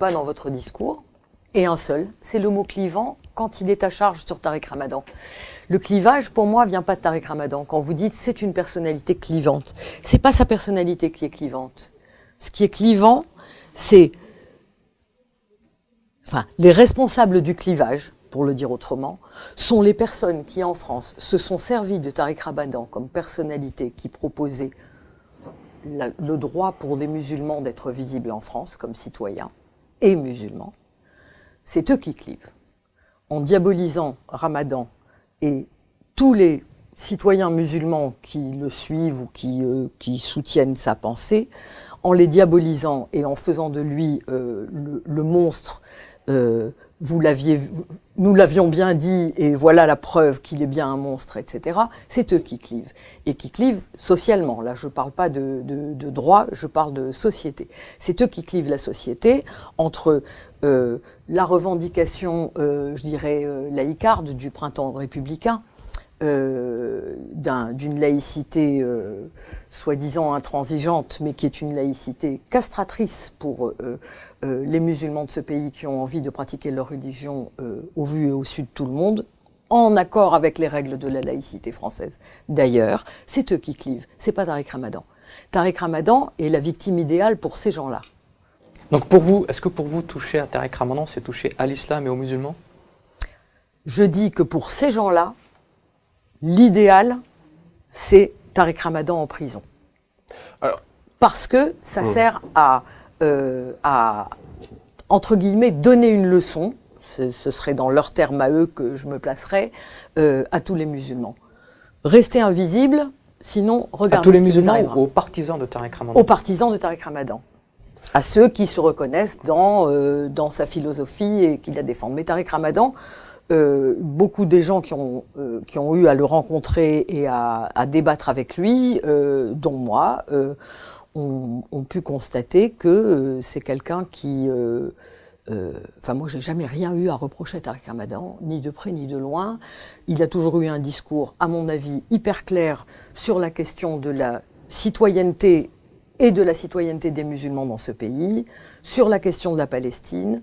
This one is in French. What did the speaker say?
pas dans votre discours, et un seul, c'est le mot clivant quand il est à charge sur Tariq Ramadan. Le clivage, pour moi, vient pas de Tariq Ramadan. Quand vous dites c'est une personnalité clivante, c'est pas sa personnalité qui est clivante. Ce qui est clivant, c'est, enfin, les responsables du clivage, pour le dire autrement, sont les personnes qui, en France, se sont servies de Tariq Ramadan comme personnalité qui proposait le droit pour les musulmans d'être visibles en France comme citoyens et musulmans. C'est eux qui clivent. En diabolisant Ramadan et tous les citoyens musulmans qui le suivent ou qui soutiennent sa pensée, en les diabolisant et en faisant de lui le monstre, nous l'avions bien dit et voilà la preuve qu'il est bien un monstre, etc. C'est eux qui clivent. Et qui clivent socialement. Là, je ne parle pas de droit, je parle de société. C'est eux qui clivent la société entre la revendication, je dirais, laïcarde du printemps républicain, d'une laïcité soi-disant intransigeante, mais qui est une laïcité castratrice pour les musulmans de ce pays qui ont envie de pratiquer leur religion au vu et au su de tout le monde, en accord avec les règles de la laïcité française. D'ailleurs, c'est eux qui clivent, c'est pas Tariq Ramadan. Tariq Ramadan est la victime idéale pour ces gens-là. Donc pour vous, est-ce que pour vous, toucher à Tariq Ramadan, c'est toucher à l'islam et aux musulmans? Je dis que pour ces gens-là, l'idéal, c'est Tariq Ramadan en prison. Alors, parce que ça sert à, entre guillemets, donner une leçon, ce serait dans leurs termes à eux que je me placerais, à tous les musulmans. Rester invisible, sinon, regardez à tous les ce qui musulmans vous arrivera. ou aux partisans de Tariq Ramadan? Aux partisans de Tariq Ramadan. À ceux qui se reconnaissent dans sa philosophie et qui la défendent. Mais Tariq Ramadan, beaucoup des gens qui ont eu à le rencontrer et à débattre avec lui, dont moi, ont pu constater que c'est quelqu'un qui... Enfin, moi, j'ai jamais rien eu à reprocher à Tariq Ramadan, ni de près ni de loin. Il a toujours eu un discours, à mon avis, hyper clair sur la question de la citoyenneté et de la citoyenneté des musulmans dans ce pays, sur la question de la Palestine,